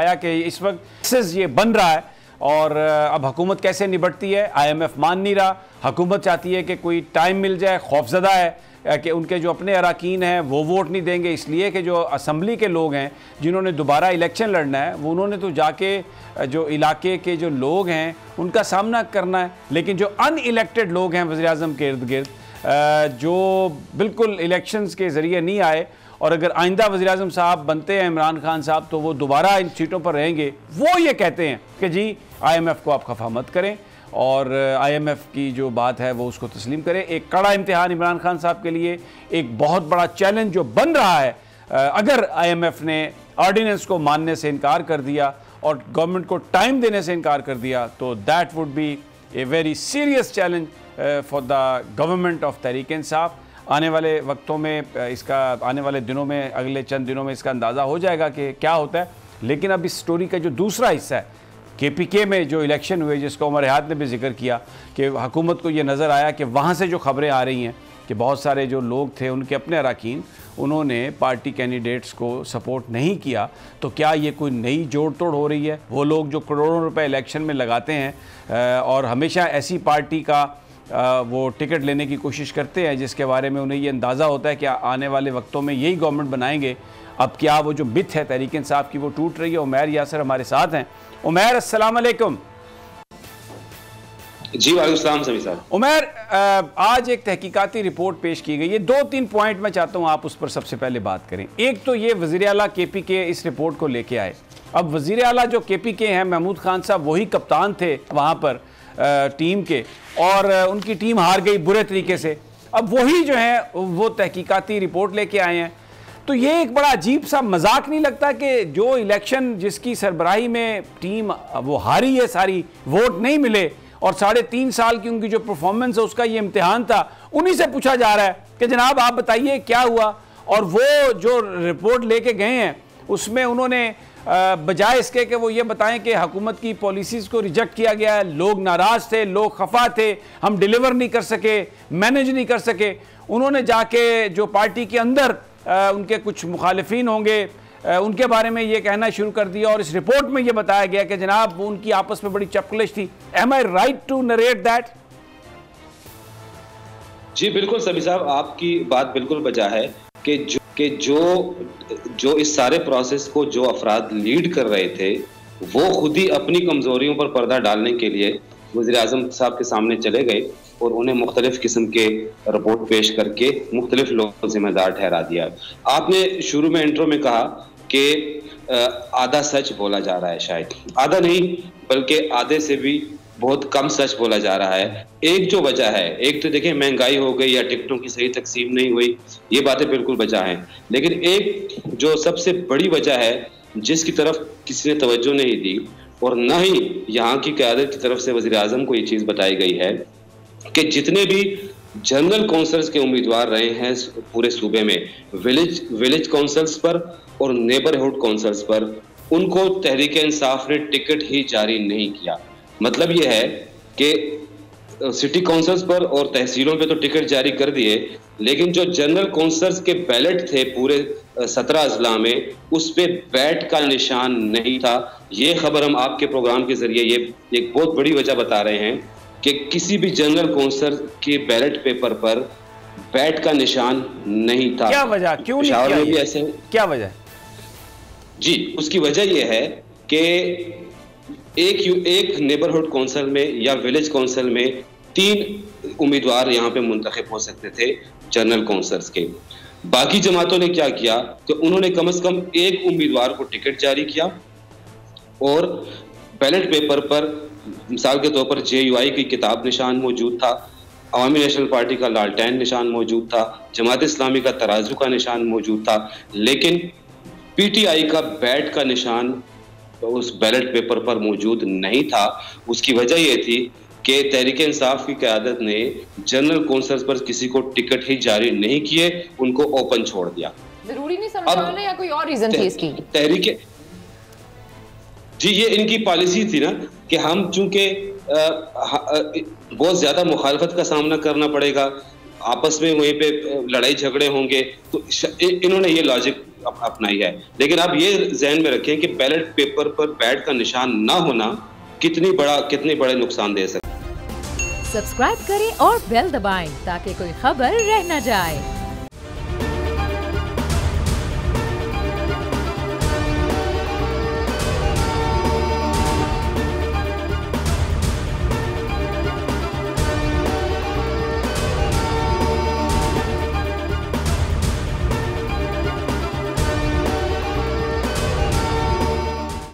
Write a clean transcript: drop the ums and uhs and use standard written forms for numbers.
आया कि इस वक्त ये बन रहा है और अब हुकूमत कैसे निपटती है। IMF मान नहीं रहा, हुकूमत चाहती है कि कोई टाइम मिल जाए, खौफजदा है कि उनके जो अपने अरकान हैं वो वोट नहीं देंगे, इसलिए कि जो असम्बली के लोग हैं जिन्होंने दोबारा इलेक्शन लड़ना है वो उन्होंने तो जाके जो इलाके के जो लोग हैं उनका सामना करना है। लेकिन जो अनइलेक्टेड लोग हैं वज़ीर-ए-आज़म के इर्द गिर्द जो बिल्कुल इलेक्शंस के ज़रिए नहीं आए, और अगर आइंदा वज़ीर-ए-आज़म साहब बनते हैं इमरान खान साहब तो वो दोबारा इन सीटों पर रहेंगे, वो ये कहते हैं कि जी IMF को आप खफा मत करें और IMF की जो बात है वो उसको तस्लीम करें। एक कड़ा इम्तिहान इमरान खान साहब के लिए, एक बहुत बड़ा चैलेंज जो बन रहा है। अगर IMF ने ऑर्डिनेंस को मानने से इनकार कर दिया और गवर्नमेंट को टाइम देने से इनकार कर दिया तो that would be a very serious challenge for the government of Tehreek Insaf. आने वाले वक्तों में इसका, आने वाले दिनों में, अगले चंद दिनों में इसका अंदाज़ा हो जाएगा कि क्या होता है। लेकिन अब इस स्टोरी का जो दूसरा हिस्सा है, KPK में जो इलेक्शन हुए जिसका उमर हयात ने भी जिक्र किया कि हुकूमत को ये नज़र आया कि वहाँ से जो खबरें आ रही हैं कि बहुत सारे जो लोग थे उनके अपने अरकान, उन्होंने पार्टी कैंडिडेट्स को सपोर्ट नहीं किया। तो क्या ये कोई नई जोड़ तोड़ हो रही है? वो लोग जो करोड़ों रुपए इलेक्शन में लगाते हैं और हमेशा ऐसी पार्टी का वो टिकट लेने की कोशिश करते हैं जिसके बारे में उन्हें ये अंदाज़ा होता है कि आने वाले वक्तों में यही गवर्नमेंट बनाएंगे। अब क्या वो जो मिथ है तहरीक इंसाफ की वो टूट रही है? उमैर यासर हमारे साथ हैं। उमैर, अस्सलाम वालेकुम। जी वालेकुम सलाम सभी साहब। उमैर, आज एक तहकीकाती रिपोर्ट पेश की गई है, 2-3 पॉइंट मैं चाहता हूँ आप उस पर सबसे पहले बात करें। एक तो ये वज़ीर आला KPK इस रिपोर्ट को लेके आए। अब वज़ीर आला जो KPK हैं महमूद खान साहब, वही कप्तान थे वहाँ पर टीम के, और उनकी टीम हार गई बुरे तरीके से। अब वही जो है वो तहकीकाती रिपोर्ट लेके आए हैं। तो ये एक बड़ा अजीब सा मजाक नहीं लगता कि जो इलेक्शन जिसकी सरबराही में टीम वो हारी है, सारी वोट नहीं मिले, और 3.5 साल की उनकी जो परफॉर्मेंस है उसका ये इम्तिहान था, उन्हीं से पूछा जा रहा है कि जनाब आप बताइए क्या हुआ। और वो जो रिपोर्ट लेके गए हैं उसमें उन्होंने बजाय इसके कि वो ये बताएं कि हुकूमत की पॉलिसीज़ को रिजेक्ट किया गया है, लोग नाराज़ थे, लोग खफा थे, हम डिलीवर नहीं कर सके, मैनेज नहीं कर सके, उन्होंने जाके जो पार्टी के अंदर उनके कुछ मुखालिफिन होंगे उनके बारे में ये कहना शुरू कर दिया। और इस रिपोर्ट में ये बताया गया कि जनाब उनकी आपस में बड़ी चपकलिश थी। Am I right to narrate that? जी बिल्कुल सभी साहब, आपकी बात बिल्कुल बजा है कि जो इस सारे प्रोसेस को जो अफराद लीड कर रहे थे वो खुद ही अपनी कमजोरियों पर पर्दा डालने के लिए वज़ीर-ए-आज़म साहब के सामने चले गए और उन्हें मुख्तलिफ किस्म के रिपोर्ट पेश करके मुख्तलिफ लोगों को जिम्मेदार ठहरा दिया। आपने शुरू में इंट्रो में कहा कि आधा सच बोला जा रहा है, शायद आधा नहीं बल्कि आधे से भी बहुत कम सच बोला जा रहा है। एक जो वजह है, एक तो देखिए महंगाई हो गई या टिकटों की सही तकसीम नहीं हुई, ये बातें बिल्कुल बचा हैं। लेकिन एक जो सबसे बड़ी वजह है जिसकी तरफ किसी ने तवज्जो नहीं दी और न ही यहाँ की क़यादत की तरफ से वज़ीर-ए-आज़म को ये चीज़ बताई गई है कि जितने भी जनरल काउंसिल्स के उम्मीदवार रहे हैं पूरे सूबे में, विलेज काउंसिल्स पर और नेबरहुड काउंसिल्स पर, उनको तहरीक इंसाफ ने टिकट ही जारी नहीं किया। मतलब यह है कि सिटी काउंसिल्स पर और तहसीलों पे तो टिकट जारी कर दिए, लेकिन जो जनरल काउंसिल्स के बैलेट थे पूरे 17 अजला में, उस पे बैट का निशान नहीं था। ये खबर हम आपके प्रोग्राम के जरिए ये एक बहुत बड़ी वजह बता रहे हैं कि किसी भी जनरल काउंसिल के बैलेट पेपर पर बैट का निशान नहीं था। क्या वजह, क्यों नहीं किया? भी ऐसे, क्या वजह? जी उसकी वजह यह है कि एक नेबरहुड काउंसिल में या विलेज काउंसिल में 3 उम्मीदवार यहाँ पे मुंतखब हो सकते थे जनरल काउंसिल्स के। बाकी जमातों ने क्या किया कि उन्होंने कम से कम एक उम्मीदवार को टिकट जारी किया और बैलेट पेपर पर मिसाल के तौर पर JUI की किताब निशान मौजूद था, अवामी नेशनल पार्टी का लालटेन निशान मौजूद था, जमात इस्लामी का तराजू का निशान मौजूद था, लेकिन PTI का बैट का निशान उस बैलेट पेपर पर मौजूद नहीं था। उसकी वजह यह थी कि तहरीक इंसाफ की क़यादत ने जनरल काउंसिल्स पर किसी को टिकट ही जारी नहीं किए, उनको ओपन छोड़ दिया। जरूरी नहीं समझाना या कोई और रीजन थी इसकी? तहरीक जी ये इनकी पॉलिसी थी ना कि हम चूंकि बहुत ज्यादा मुखालफत का सामना करना पड़ेगा, आपस में वहीं पे लड़ाई झगड़े होंगे, तो इन्होंने ये लॉजिक अपनाई है। लेकिन आप ये ज़हन में रखें कि बैलेट पेपर पर बैट का निशान ना होना कितने बड़े नुकसान दे सकता है। सब्सक्राइब करें और बेल दबाएं ताकि कोई खबर रह न जाए।